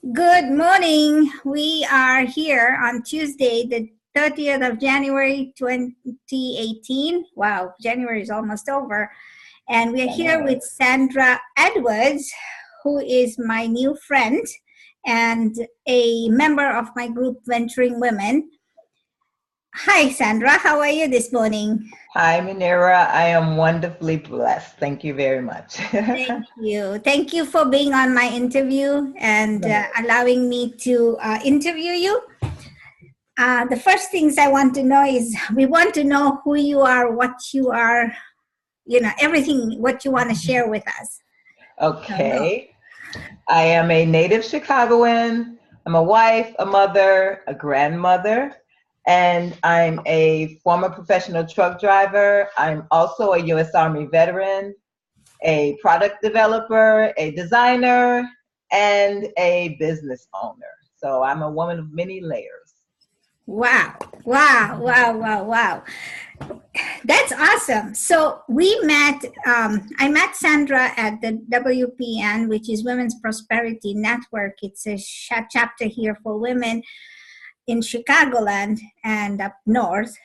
Good morning. We are here on Tuesday, the 30th of January, 2018. Wow, January is almost over. And we are here with Sandra Edwards, who is my new friend and a member of my group, Venturing Women. Hi, Sandra. How are you this morning? Hi, Munira. I am wonderfully blessed. Thank you very much. Thank you. Thank you for being on my interview and allowing me to interview you. The first things I want to know is we want to know who you are, what you are, everything, what you want to share with us. Okay. I am a native Chicagoan. I'm a wife, a mother, a grandmother, and I'm a former professional truck driver. I'm also a U.S. Army veteran, a product developer, a designer, and a business owner. So I'm a woman of many layers. Wow. That's awesome. So we met, I met Sandra at the WPN, which is Women's Prosperity Network. It's a chapter here for women in Chicagoland and up north.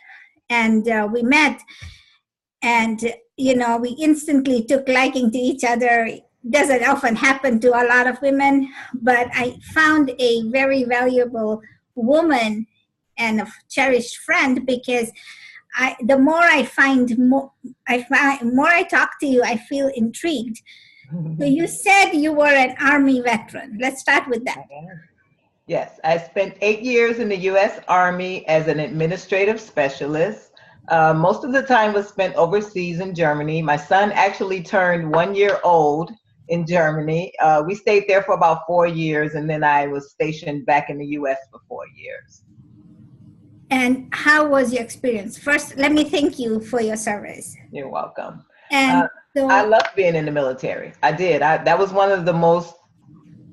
And we met and, we instantly took liking to each other. Doesn't often happen to a lot of women, but I found a very valuable woman and a cherished friend because the more more I talk to you, I feel intrigued. So you said you were an Army veteran. Let's start with that. Yes, I spent 8 years in the U.S. Army as an administrative specialist. Most of the time was spent overseas in Germany. My son actually turned 1 year old in Germany. We stayed there for about 4 years, and then I was stationed back in the U.S. for 4 years. And how was your experience? First, let me thank you for your service. You're welcome. And I loved being in the military. I did. That was one of the most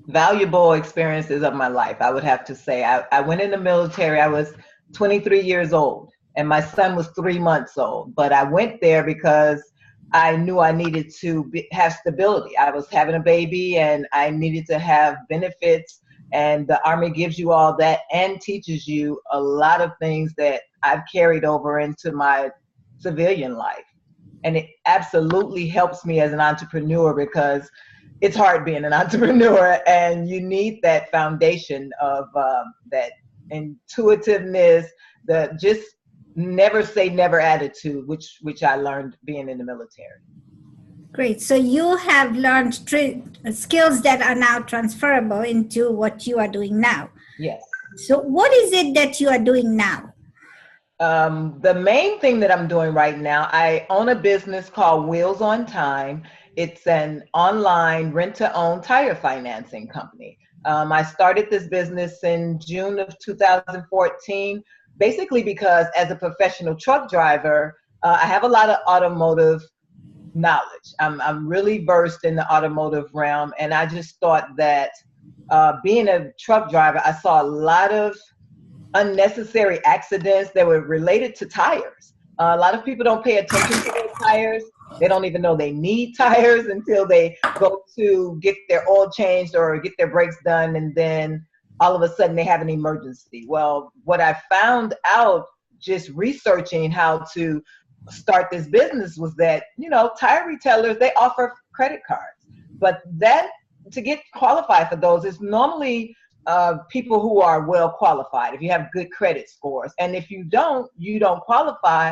valuable experiences of my life, I would have to say. I went in the military. I was 23 years old, and my son was 3 months old. But I went there because I knew I needed to have stability. I was having a baby, and I needed to have benefits. And the Army gives you all that and teaches you a lot of things that I've carried over into my civilian life. And it absolutely helps me as an entrepreneur because it's hard being an entrepreneur, and you need that foundation of that intuitiveness, the just never say never attitude, which I learned being in the military. Great. So you have learned skills that are now transferable into what you are doing now. Yes. So what is it that you are doing now? The main thing that I'm doing right now, I own a business called Wheels on Time. It's an online rent-to-own tire financing company. I started this business in June of 2014, basically because as a professional truck driver, I have a lot of automotive knowledge. I'm really versed in the automotive realm, and I just thought that being a truck driver, I saw a lot of unnecessary accidents that were related to tires. A lot of people don't pay attention to their tires. They don't even know they need tires until they go to get their oil changed or get their brakes done, and then all of a sudden they have an emergency. Well, what I found out just researching how to start this business was that, tire retailers, they offer credit cards, but that to get qualified for those is normally people who are well qualified, if you have good credit scores. And if you don't qualify.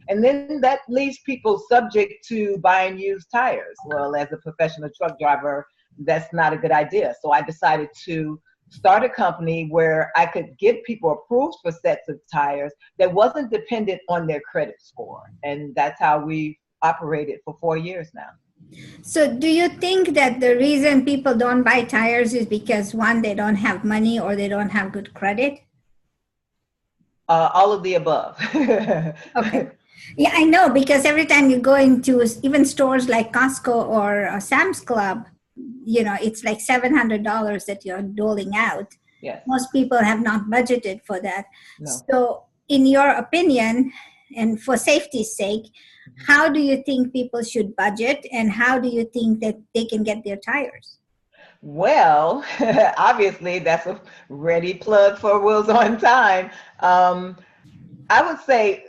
And then that leaves people subject to buying used tires. Well, as a professional truck driver, that's not a good idea. So I decided to start a company where I could get people approved for sets of tires that wasn't dependent on their credit score. And that's how we operated for 4 years now. So do you think that the reason people don't buy tires is because, one, they don't have money or they don't have good credit? All of the above. Okay. Yeah, I know, because every time you go into even stores like Costco or Sam's Club, it's like $700 that you're doling out. Yes. Most people have not budgeted for that. No. So in your opinion, and for safety's sake, how do you think people should budget, and how do you think that they can get their tires? Well, obviously that's a ready plug for Wheels on Time. I would say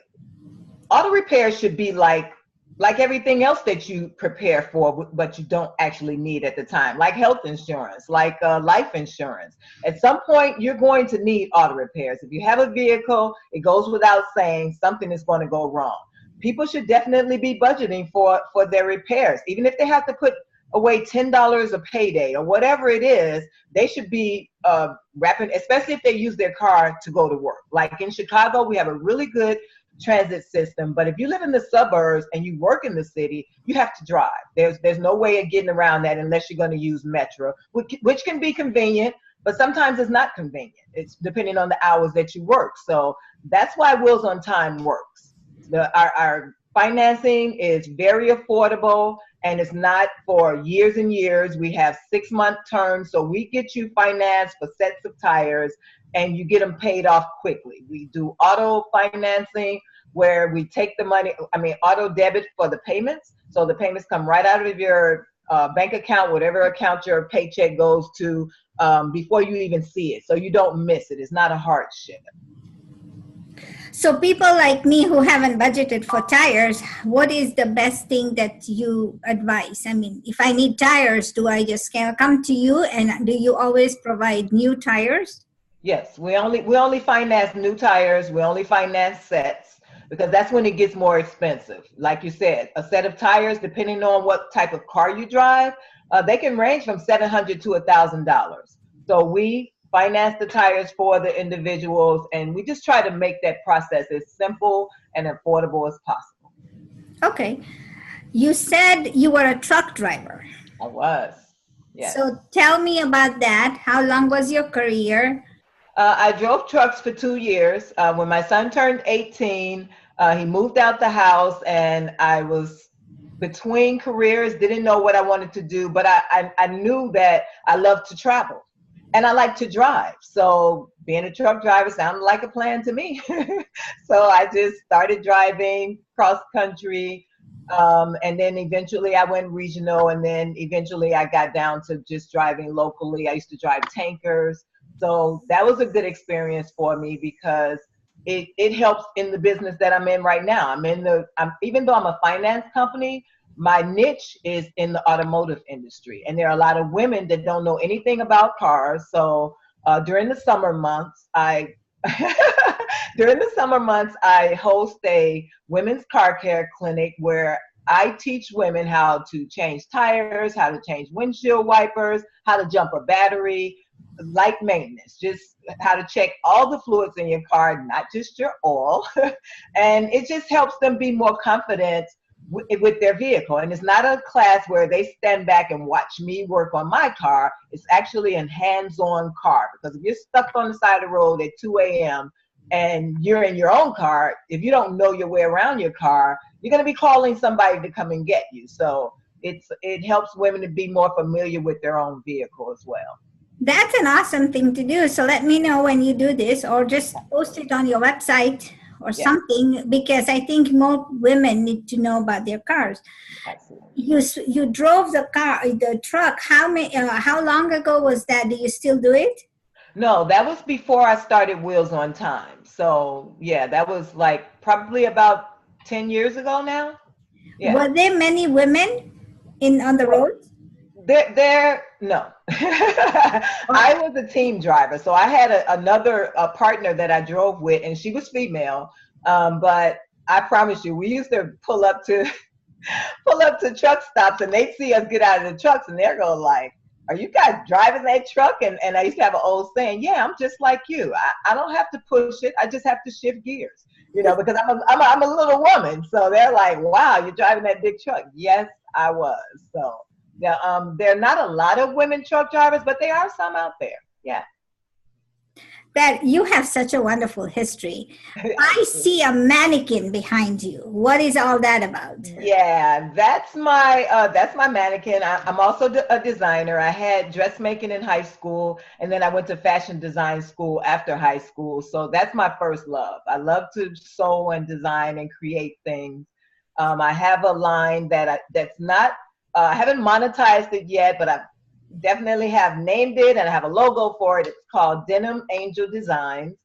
auto repair should be like everything else that you prepare for, but you don't actually need at the time, like health insurance, like life insurance. At some point, you're going to need auto repairs. If you have a vehicle, it goes without saying something is going to go wrong. People should definitely be budgeting for their repairs, even if they have to put away $10 a payday or whatever it is. They should be wrapping, especially if they use their car to go to work. Like in Chicago, we have a really good transit system, but if you live in the suburbs and you work in the city, you have to drive. There's no way of getting around that unless you're going to use Metro, which can be convenient, but sometimes it's not convenient. It's depending on the hours that you work. So that's why Wheels on Time works. Our financing is very affordable, and it's not for years and years. We have 6-month terms, so we get you financed for sets of tires and you get them paid off quickly. We do auto financing where we take the money, auto debit for the payments. So the payments come right out of your bank account, whatever account your paycheck goes to, before you even see it. So you don't miss it. It's not a hardship. So people like me who haven't budgeted for tires, what is the best thing that you advise? I mean, if I need tires, do I just come to you, and do you always provide new tires? Yes, we only finance new tires. We only finance sets because that's when it gets more expensive. Like you said, a set of tires, depending on what type of car you drive, they can range from $700 to $1,000. So we finance the tires for the individuals, and we just try to make that process as simple and affordable as possible. Okay. You said you were a truck driver. I was, yes. So tell me about that. How long was your career? I drove trucks for 2 years. When my son turned 18, he moved out the house, and I was between careers, didn't know what I wanted to do, but I knew that I loved to travel and I like to drive. So being a truck driver sounded like a plan to me. So I just started driving cross country. And then eventually I went regional, and then eventually I got down to just driving locally. I used to drive tankers. So that was a good experience for me because it helps in the business that I'm in right now. Even though I'm a finance company, my niche is in the automotive industry. And there are a lot of women that don't know anything about cars. So during the summer months, I host a women's car care clinic where I teach women how to change tires, how to change windshield wipers, how to jump a battery, light maintenance, just how to check all the fluids in your car, not just your oil. And it just helps them be more confident with their vehicle. And it's not a class where they stand back and watch me work on my car. It's actually a hands-on car, because if you're stuck on the side of the road at 2 a.m. and you're in your own car, if you don't know your way around your car, you're going to be calling somebody to come and get you. So it helps women to be more familiar with their own vehicle as well. That's an awesome thing to do. So let me know when you do this, or just post it on your website or something, because I think more women need to know about their cars. Absolutely. You drove the truck. How long ago was that? Do you still do it? No, that was before I started Wheels on Time. So yeah, that was like probably about 10 years ago now. Yeah. Were there many women on the road? No. I was a team driver, so I had another partner that I drove with, and she was female. But I promise you, we used to pull up to truck stops, and they'd see us get out of the trucks, and they're going like, "Are you guys driving that truck?" And I used to have an old saying, "Yeah, I'm just like you. I don't have to push it. I just have to shift gears." Because I'm a little woman. So they're like, "Wow, you're driving that big truck." Yes, I was. So. Yeah, there are not a lot of women truck drivers, but there are some out there. Yeah. That you have such a wonderful history. I see a mannequin behind you. What is all that about? Yeah, that's my mannequin. I'm also a designer. I had dressmaking in high school, and then I went to fashion design school after high school. So that's my first love. I love to sew and design and create things. I have a line that's not. I haven't monetized it yet, but definitely have named it and I have a logo for it. It's called Denim Angel Designs,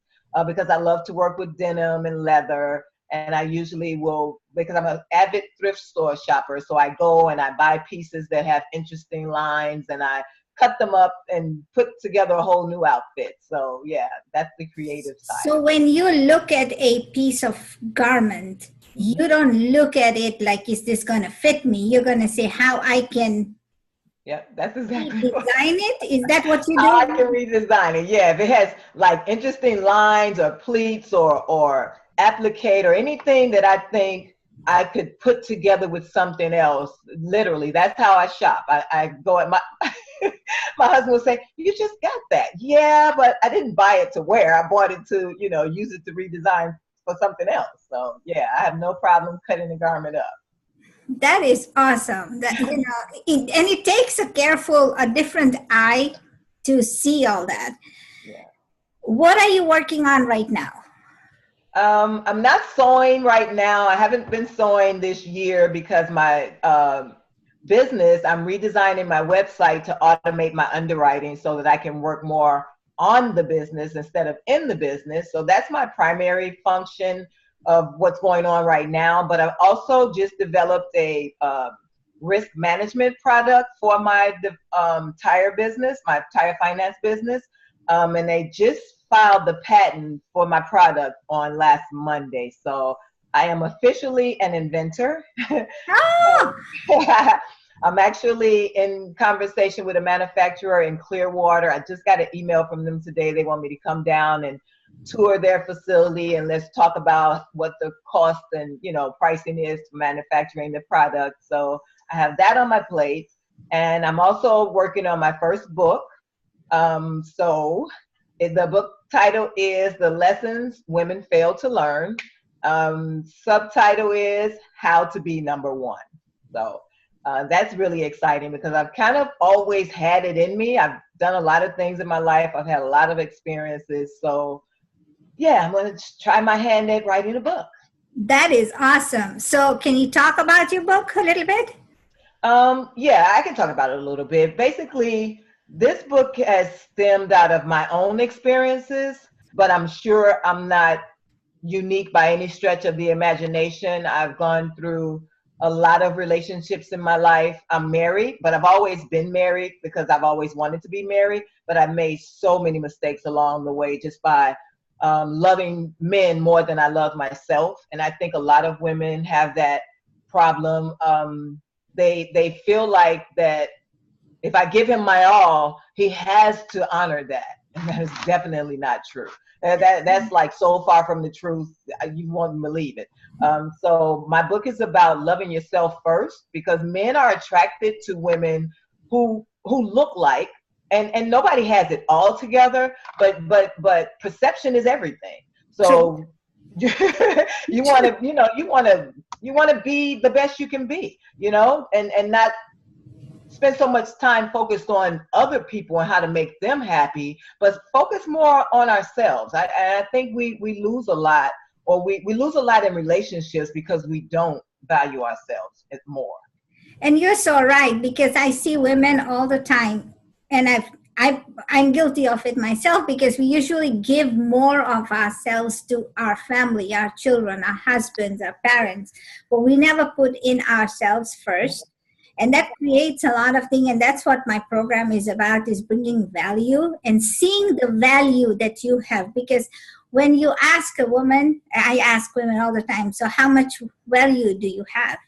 because I love to work with denim and leather. And I usually will, because I'm an avid thrift store shopper, so I go and I buy pieces that have interesting lines and I cut them up and put together a whole new outfit. So yeah, that's the creative So side. when you look at a piece of garment, you don't look at it like, is this going to fit me? You're going to say how I can Yeah, that's exactly what, redesign it. Is that what you how I do? can redesign it. Yeah, if it has like interesting lines or pleats or applique or anything that I think I could put together with something else, literally, that's how I shop. I go at my my husband will say, "You just got that." Yeah, but I didn't buy it to wear. I bought it to, use it to redesign for something else. So yeah, I have no problem cutting the garment up. That is awesome. That and it takes a different eye to see all that. Yeah. What are you working on right now? I'm not sewing right now. I haven't been sewing this year because my business, I'm redesigning my website to automate my underwriting so that I can work more on the business instead of in the business. So that's my primary function of what's going on right now. But I've also just developed a risk management product for my tire business, my tire finance business. And they just filed the patent for my product on last Monday. So I am officially an inventor. Oh, So, I'm actually in conversation with a manufacturer in Clearwater. I just got an email from them today. They want me to come down and tour their facility and let's talk about what the cost and pricing is for manufacturing the product. So I have that on my plate, and I'm also working on my first book. So the book title is The Lessons Women Fail to Learn. Subtitle is How to Be Number One. So that's really exciting because I've kind of always had it in me. I've done a lot of things in my life. I've had a lot of experiences. So yeah, I'm going to try my hand at writing a book. that is awesome. So can you talk about your book a little bit? Yeah, I can talk about it a little bit. Basically, this book has stemmed out of my own experiences, but I'm sure I'm not unique by any stretch of the imagination. I've gone through a lot of relationships in my life. I'm married, but I've always been married because I've always wanted to be married. But I've made so many mistakes along the way just by loving men more than I love myself. And I think a lot of women have that problem. They feel like that if I give him my all, he has to honor that. And that is definitely not true. That's like so far from the truth, you won't believe it. So my book is about loving yourself first, because men are attracted to women who look like, and nobody has it all together, but perception is everything. True. So you want to, you want to be the best you can be, and not spend so much time focused on other people and how to make them happy, but focus more on ourselves. I think we lose a lot, or we lose a lot in relationships because we don't value ourselves more. And you're so right, because I see women all the time, and I'm guilty of it myself, because we usually give more of ourselves to our family, our children, our husbands, our parents, but we never put in ourselves first. And that creates a lot of things, and that's what my program is about, is bringing value and seeing the value that you have. Because when you ask a woman, I ask women all the time, so how much value do you have?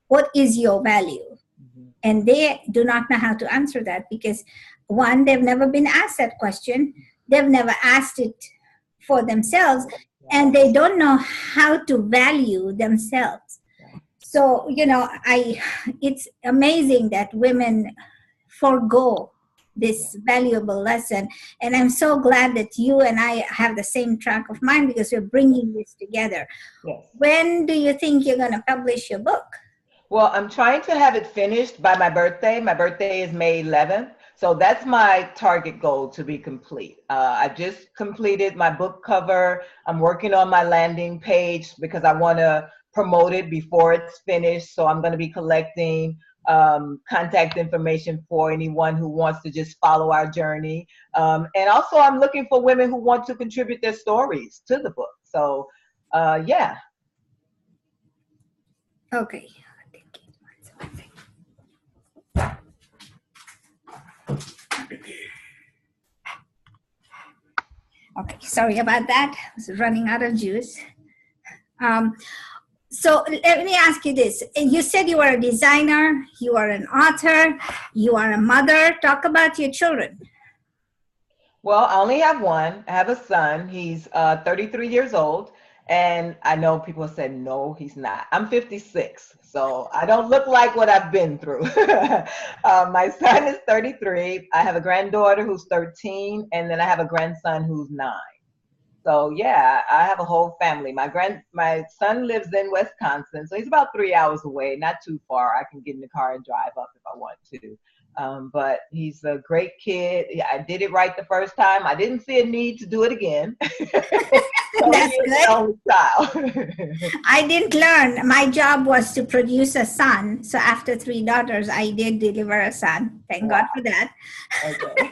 What is your value? Mhm. And they do not know how to answer that, because one, they've never been asked that question. They've never asked it for themselves, and they don't know how to value themselves. So, it's amazing that women forego this valuable lesson. And I'm so glad that you and I have the same track of mind, because we're bringing this together. Yes. When do you think you're going to publish your book? Well, I'm trying to have it finished by my birthday. My birthday is May 11th. So that's my target goal, to be complete. I just completed my book cover. I'm working on my landing page because I want to promote it before it's finished. So I'm going to be collecting contact information for anyone who wants to just follow our journey. And also I'm looking for women who want to contribute their stories to the book. So yeah. Okay. Okay, sorry about that. I was running out of juice. So let me ask you this. You said you are a designer, you are an author, you are a mother. Talk about your children. Well, I only have one. I have a son. He's 33 years old. And I know people said, no, he's not. I'm 56, so I don't look like what I've been through. My son is 33. I have a granddaughter who's 13, and then I have a grandson who's 9. So yeah, I have a whole family. My son lives in Wisconsin, so he's about 3 hours away, not too far. I can get in the car and drive up if I want to. But he's a great kid. I did it right the first time. I didn't see a need to do it again. That's good. I didn't learn. My job was to produce a son. So after 3 daughters, I did deliver a son. Thank God for that. Okay.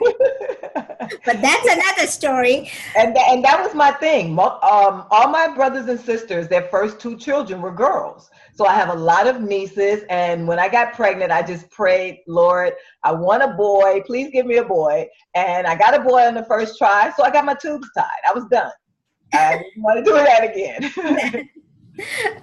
But that's another story. And that was my thing. All my brothers and sisters, their first 2 children were girls. So I have a lot of nieces. And when I got pregnant, I just prayed, Lord, I want a boy. Please give me a boy. And I got a boy on the first try. So I got my tubes tied. I was done. I didn't want to do that again.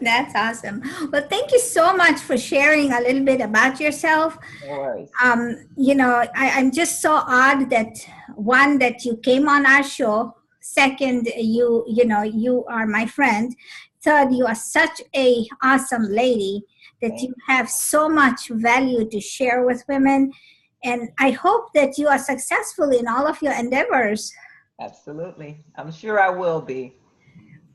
That's awesome. Well, thank you so much for sharing a little bit about yourself. No worries. I'm just so odd that one, that you came on our show. Second, you are my friend. Third, you are such a awesome lady that you have so much value to share with women. And I hope that you are successful in all of your endeavors. Absolutely. I'm sure I will be.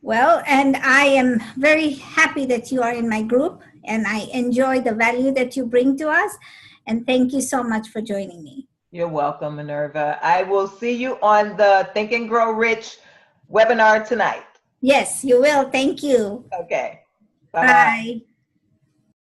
Well, and I am very happy that you are in my group, and I enjoy the value that you bring to us. And thank you so much for joining me. You're welcome, Minerva. I will see you on the Think and Grow Rich webinar tonight. Yes, you will. Thank you. Okay. Bye. Bye.